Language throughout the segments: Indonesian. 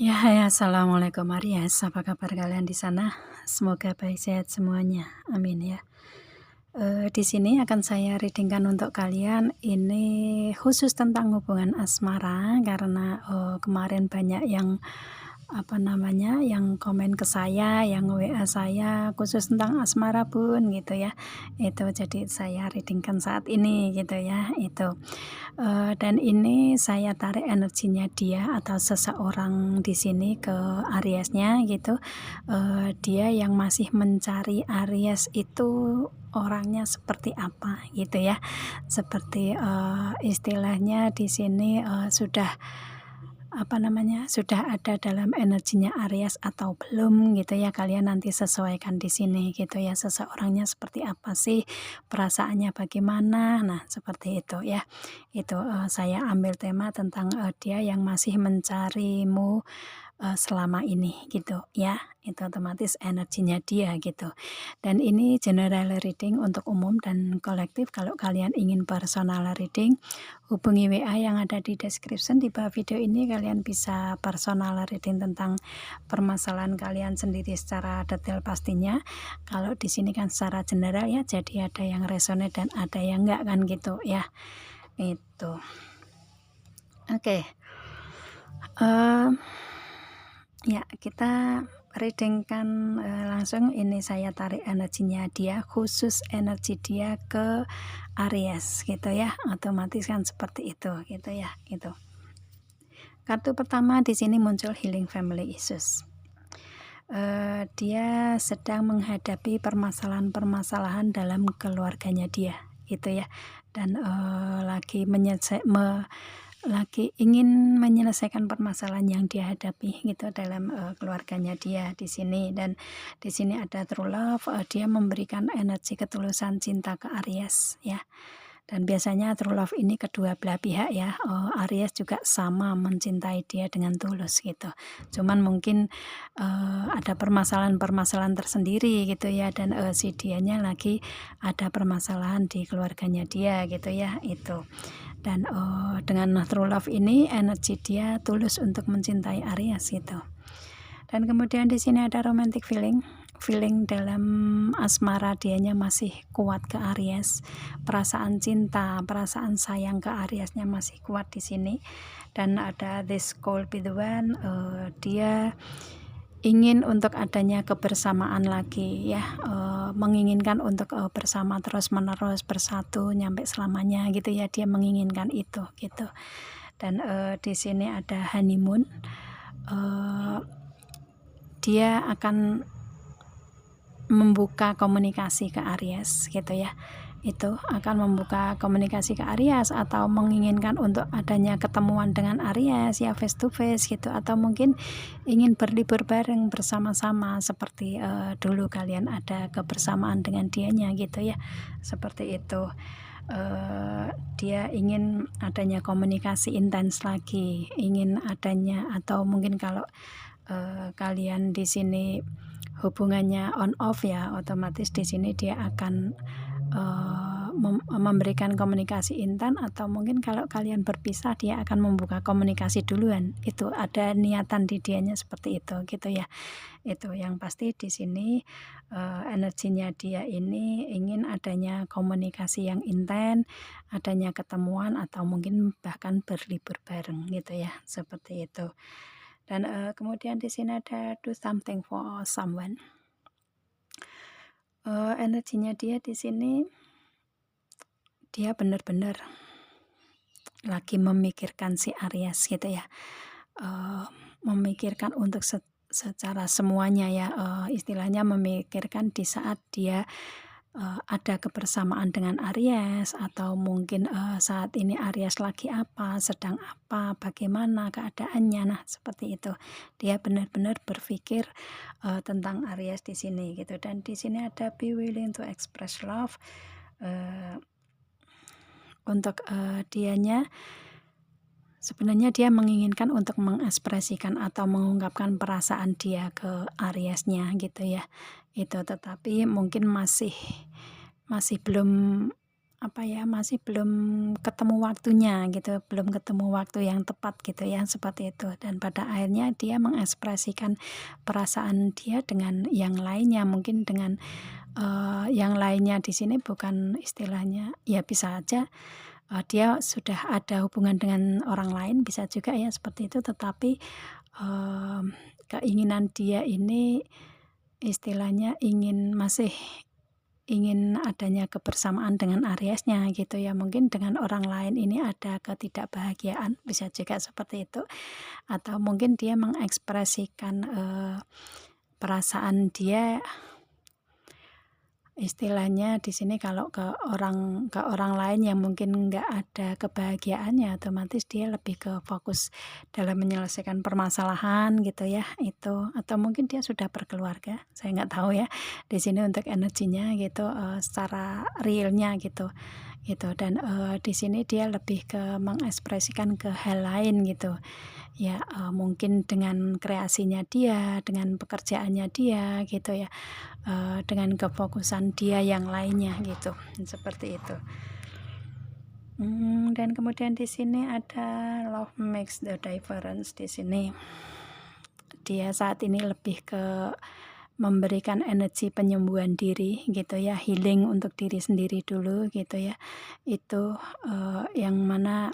Ya, hai, assalamualaikum Aries. Apa kabar kalian di sana? Semoga baik sehat semuanya. Amin ya. Di sini akan saya readingkan untuk kalian. Ini khusus tentang hubungan asmara karena kemarin banyak yang yang komen ke saya, yang WA saya khusus tentang asmara Bun gitu ya. Itu jadi saya readingkan saat ini gitu ya. Dan ini saya tarik energinya dia atau seseorang di sini ke Ariesnya gitu. Dia yang masih mencari Aries itu orangnya seperti apa gitu ya. Seperti istilahnya di sini sudah ada dalam energinya Aries atau belum gitu ya, kalian nanti sesuaikan di sini gitu ya, seseorangnya seperti apa sih, perasaannya bagaimana, nah seperti itu ya. Saya ambil tema tentang dia yang masih mencarimu selama ini gitu ya, itu otomatis energinya dia gitu. Dan ini general reading untuk umum dan kolektif. Kalau kalian ingin personal reading, hubungi WA yang ada di description di bawah video ini. Kalian bisa personal reading tentang permasalahan kalian sendiri secara detail pastinya. Kalau di sini kan secara general ya, jadi ada yang resonate dan ada yang enggak kan gitu ya. Itu. Oke. Ya, kita readingkan langsung. Ini saya tarik energinya dia, khusus energi dia ke Aries gitu ya. Otomatis kan seperti itu gitu ya. Itu. Kartu pertama di sini muncul healing family issues. Dia sedang menghadapi permasalahan-permasalahan dalam keluarganya dia gitu ya. Dan lagi ingin menyelesaikan permasalahan yang dia hadapi gitu dalam keluarganya dia di sini. Dan di sini ada true love, dia memberikan energi ketulusan cinta ke Aries ya. Dan biasanya true love ini kedua belah pihak ya. Aries juga sama mencintai dia dengan tulus gitu. Cuman mungkin ada permasalahan-permasalahan tersendiri gitu ya, dan si dianya lagi ada permasalahan di keluarganya dia gitu ya. Itu. Dan dengan true love ini energi dia tulus untuk mencintai Aries gitu. Dan kemudian di sini ada romantic feeling dalam asmara, dianya masih kuat ke Aries, perasaan cinta, perasaan sayang ke Ariesnya masih kuat di sini. Dan ada this could be the one, dia ingin untuk adanya kebersamaan lagi ya, menginginkan untuk bersama terus menerus, bersatu nyampe selamanya gitu ya, dia menginginkan itu gitu. Dan di sini ada honeymoon, dia akan membuka komunikasi ke Aries gitu ya. Itu akan membuka komunikasi ke Aries atau menginginkan untuk adanya ketemuan dengan Aries ya, face to face gitu, atau mungkin ingin berlibur bareng bersama-sama seperti dulu kalian ada kebersamaan dengan dianya gitu ya, seperti itu. Dia ingin adanya komunikasi intens lagi, ingin adanya, atau mungkin kalau kalian di sini hubungannya on off ya, otomatis di sini dia akan memberikan komunikasi intens, atau mungkin kalau kalian berpisah dia akan membuka komunikasi duluan. Itu ada niatan di dianya seperti itu gitu ya. Itu yang pasti di sini energinya dia ini ingin adanya komunikasi yang intens, adanya ketemuan, atau mungkin bahkan berlibur bareng gitu ya, seperti itu. Dan kemudian di sini ada do something for someone. Energinya dia di sini, dia benar-benar lagi memikirkan si Aries gitu ya, memikirkan untuk secara semuanya ya, istilahnya memikirkan di saat dia ada kebersamaan dengan Aries, atau mungkin saat ini Aries lagi apa, sedang apa, bagaimana keadaannya. Nah, seperti itu. Dia benar-benar berpikir tentang Aries di sini gitu. Dan di sini ada be willing to express love. Untuk dianya sebenarnya dia menginginkan untuk mengekspresikan atau mengungkapkan perasaan dia ke Ariesnya gitu ya. Itu, tetapi mungkin masih belum apa ya, masih belum ketemu waktunya gitu, belum ketemu waktu yang tepat gitu ya, seperti itu. Dan pada akhirnya dia mengekspresikan perasaan dia dengan yang lainnya, mungkin dengan, yang lainnya di sini bukan istilahnya ya bisa aja, dia sudah ada hubungan dengan orang lain, bisa juga ya seperti itu, tetapi, keinginan dia ini istilahnya masih ingin adanya kebersamaan dengan Aries-nya gitu ya, mungkin dengan orang lain ini ada ketidakbahagiaan, bisa juga seperti itu. Atau mungkin dia mengekspresikan, perasaan dia istilahnya di sini kalau ke orang lain yang mungkin nggak ada kebahagiaannya, otomatis dia lebih ke fokus dalam menyelesaikan permasalahan gitu ya, itu. Atau mungkin dia sudah berkeluarga, saya nggak tahu ya, di sini untuk energinya gitu, secara realnya gitu. Gitu dan, di sini dia lebih ke mengekspresikan ke hal lain gitu. Ya, mungkin dengan kreasinya dia, dengan pekerjaannya dia gitu ya, dengan kefokusan dia yang lainnya gitu, seperti itu. Dan kemudian di sini ada love makes the difference di sini. Dia saat ini lebih ke memberikan energi penyembuhan diri gitu ya, healing untuk diri sendiri dulu gitu ya. Itu, yang mana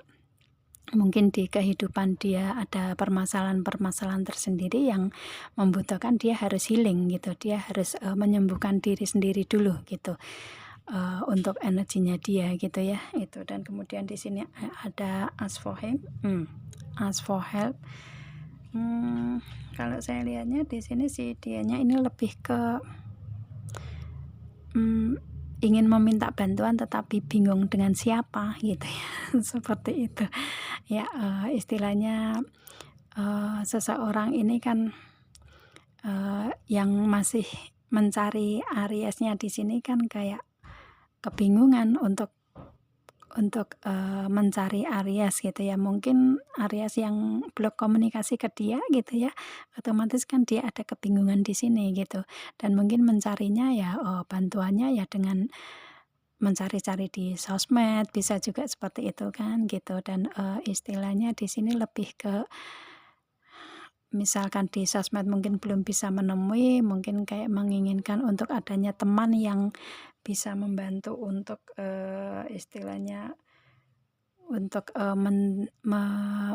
mungkin di kehidupan dia ada permasalahan-permasalahan tersendiri yang membutuhkan dia harus healing gitu, dia harus, menyembuhkan diri sendiri dulu gitu, untuk energinya dia gitu ya, itu. Dan kemudian di sini, ada ask for help, kalau saya lihatnya di sini si dianya ini lebih ke, ingin meminta bantuan tetapi bingung dengan siapa gitu ya, seperti itu. Ya, istilahnya, seseorang ini kan, yang masih mencari Aries-nya di sini kan kayak kebingungan untuk, mencari Aries gitu ya. Mungkin Aries yang blok komunikasi ke dia gitu ya, otomatis kan dia ada kebingungan di sini gitu. Dan mungkin mencarinya ya, bantuannya ya dengan mencari-cari di sosmed, bisa juga seperti itu kan gitu. Dan, istilahnya di sini lebih ke misalkan di sosmed mungkin belum bisa menemui, mungkin kayak menginginkan untuk adanya teman yang bisa membantu untuk, istilahnya untuk,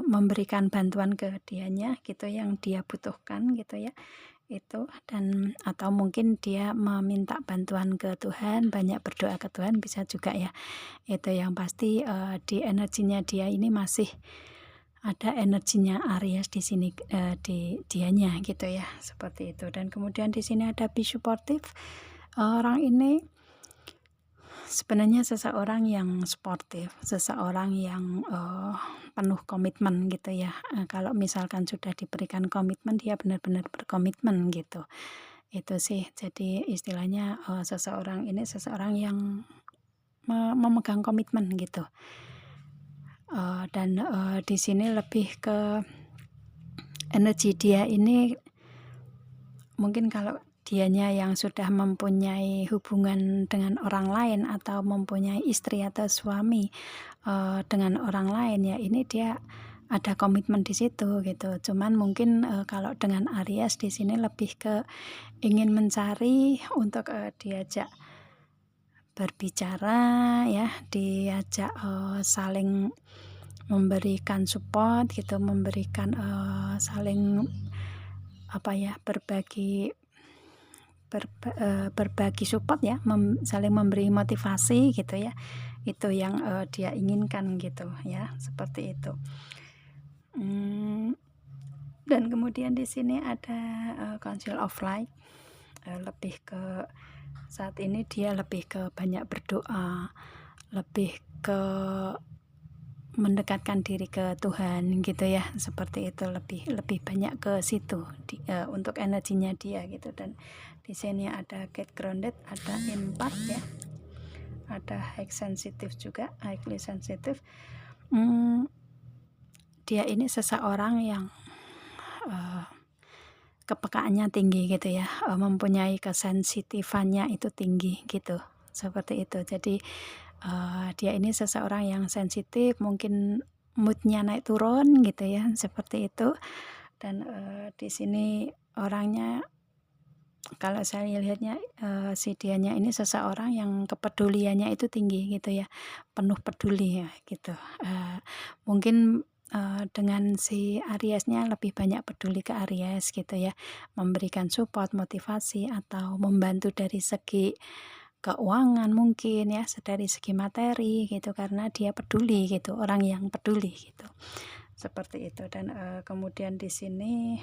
memberikan bantuan ke dianya gitu yang dia butuhkan gitu ya, itu. Dan atau mungkin dia meminta bantuan ke Tuhan, banyak berdoa ke Tuhan, bisa juga ya. Itu yang pasti, di energinya dia ini masih ada energinya Aries di sini, di dianya gitu ya, seperti itu. Dan kemudian di sini ada be supportive, orang ini sebenarnya seseorang yang sportif, seseorang yang, penuh komitmen gitu ya, kalau misalkan sudah diberikan komitmen dia benar-benar berkomitmen gitu, itu sih. Jadi istilahnya, seseorang ini seseorang yang memegang komitmen gitu, dan, di sini lebih ke energi dia ini mungkin kalau dianya yang sudah mempunyai hubungan dengan orang lain atau mempunyai istri atau suami, dengan orang lain ya ini dia ada komitmen di situ gitu. Cuman mungkin, kalau dengan Aries di sini lebih ke ingin mencari untuk, diajak berbicara ya, diajak, saling memberikan support gitu, memberikan, saling apa ya, berbagi support ya, saling memberi motivasi gitu ya. Itu yang, dia inginkan gitu ya, seperti itu. Dan kemudian di sini ada, Council of Light, lebih ke saat ini dia lebih ke banyak berdoa, lebih ke mendekatkan diri ke Tuhan gitu ya, seperti itu, lebih lebih banyak ke situ untuk energinya dia gitu. Dan di sini ada get grounded, ada empat ya, ada high sensitive juga, highly sensitive. Dia ini seseorang yang, kepekaannya tinggi gitu ya, mempunyai kesensitifannya itu tinggi gitu, seperti itu. Jadi, Dia ini seseorang yang sensitif, mungkin mood-nya naik turun gitu ya, seperti itu. Dan di sini orangnya, kalau saya lihatnya, si dianya ini seseorang yang kepeduliannya itu tinggi gitu ya, penuh peduli ya gitu. Mungkin, dengan si Ariesnya lebih banyak peduli ke Aries gitu ya, memberikan support, motivasi, atau membantu dari segi keuangan mungkin ya, dari segi materi gitu, karena dia peduli gitu, orang yang peduli gitu. Seperti itu. Dan kemudian di sini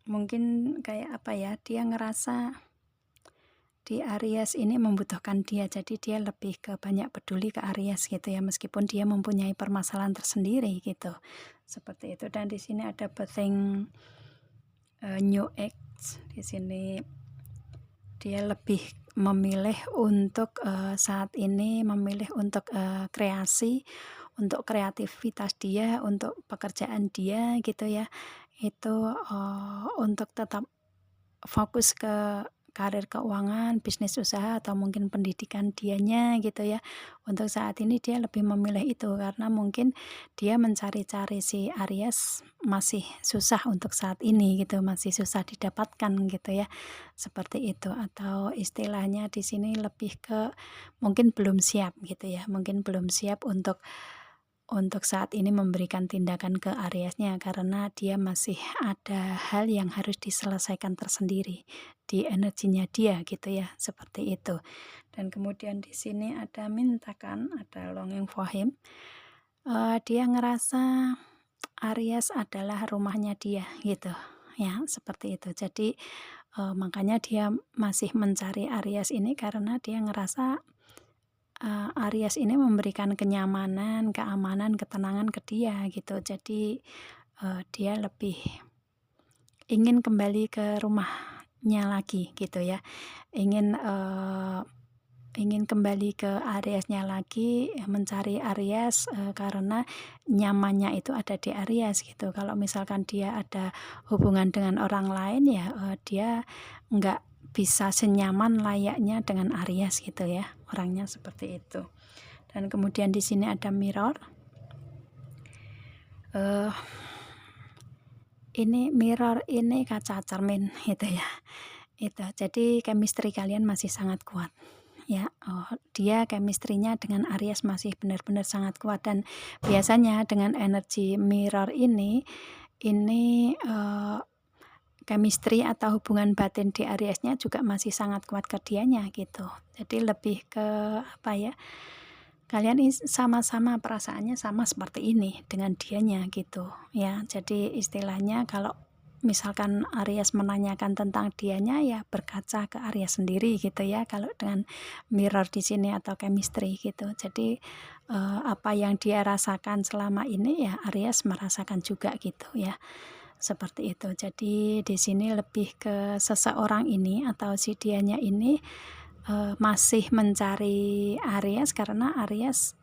mungkin kayak apa ya, dia ngerasa di Aries ini membutuhkan dia, jadi dia lebih ke banyak peduli ke Aries gitu ya, meskipun dia mempunyai permasalahan tersendiri gitu. Seperti itu. Dan di sini ada Birthing New Age. Di sini dia lebih memilih untuk saat ini memilih untuk kreasi, untuk kreativitas dia, untuk pekerjaan dia gitu ya. Itu untuk tetap fokus ke karir keuangan, bisnis usaha, atau mungkin pendidikan dianya gitu ya. Untuk saat ini dia lebih memilih itu karena mungkin dia mencari-cari si Aries masih susah untuk saat ini gitu, masih susah didapatkan gitu ya. Seperti itu, atau istilahnya di sini lebih ke mungkin belum siap gitu ya. Mungkin belum siap untuk saat ini memberikan tindakan ke Ariesnya karena dia masih ada hal yang harus diselesaikan tersendiri di energinya dia gitu ya, seperti itu. Dan kemudian di sini ada mintakan, ada longing for him. Dia ngerasa Aries adalah rumahnya dia gitu ya, seperti itu. Jadi makanya dia masih mencari Aries ini karena dia ngerasa Aries ini memberikan kenyamanan, keamanan, ketenangan ke dia gitu. Jadi dia lebih ingin kembali ke rumahnya lagi gitu ya. Ingin kembali ke Ariesnya lagi, mencari Aries karena nyamannya itu ada di Aries gitu. Kalau misalkan dia ada hubungan dengan orang lain ya dia nggak bisa senyaman layaknya dengan Aries gitu ya, orangnya seperti itu. Dan kemudian di sini ada mirror. Ini mirror ini kaca cermin gitu ya. Itu. Jadi chemistry kalian masih sangat kuat. Ya, dia chemistry-nya dengan Aries masih benar-benar sangat kuat, dan biasanya dengan energi mirror ini chemistry atau hubungan batin di Ariesnya juga masih sangat kuat ke dianya gitu. Jadi lebih ke apa ya, kalian sama-sama perasaannya sama seperti ini dengan dianya gitu ya. Jadi istilahnya kalau misalkan Aries menanyakan tentang dianya ya berkaca ke Aries sendiri gitu ya, kalau dengan mirror di sini atau chemistry gitu. Jadi apa yang dia rasakan selama ini ya Aries merasakan juga gitu ya. Seperti itu. Jadi di sini lebih ke seseorang ini atau si dianya ini masih mencari Aries karena Aries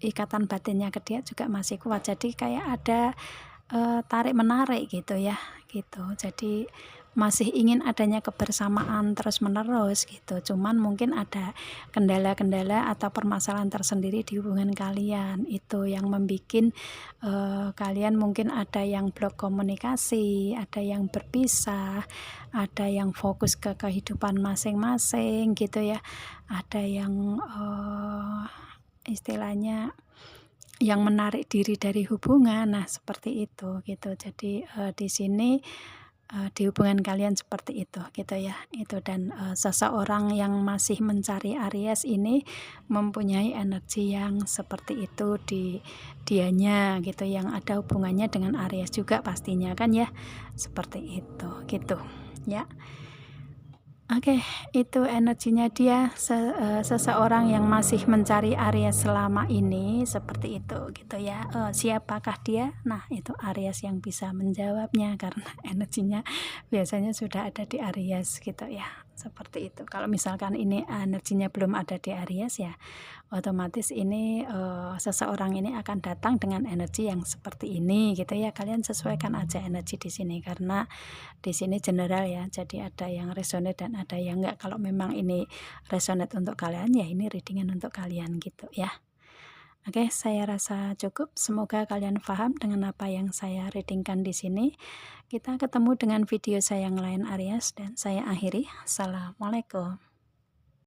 ikatan batinnya ke dia juga masih kuat. Jadi kayak ada tarik menarik gitu ya, gitu. Jadi masih ingin adanya kebersamaan terus menerus gitu. Cuman mungkin ada kendala-kendala atau permasalahan tersendiri di hubungan kalian, itu yang membuat kalian mungkin ada yang blok komunikasi, ada yang berpisah, ada yang fokus ke kehidupan masing-masing gitu ya, ada yang istilahnya yang menarik diri dari hubungan. Nah, seperti itu gitu. Jadi di sini di hubungan kalian seperti itu gitu ya. Itu. Dan seseorang yang masih mencari Aries ini mempunyai energi yang seperti itu di dianya gitu, yang ada hubungannya dengan Aries juga pastinya kan ya. Seperti itu gitu ya. Oke, itu energinya dia, seseorang yang masih mencari Aries selama ini seperti itu gitu ya. Siapakah dia? Nah, itu Aries yang bisa menjawabnya karena energinya biasanya sudah ada di Aries gitu ya. seperti itu. Kalau misalkan ini energinya belum ada di Aries ya, otomatis ini seseorang ini akan datang dengan energi yang seperti ini gitu ya. Kalian sesuaikan aja energi di sini karena di sini general ya. Jadi ada yang resonate dan ada yang enggak. Kalau memang ini resonate untuk kalian ya ini readingan untuk kalian gitu ya. Oke, saya rasa cukup. Semoga kalian paham dengan apa yang saya readingkan di sini. Kita ketemu dengan video saya yang lain Aries dan saya akhiri. Assalamualaikum.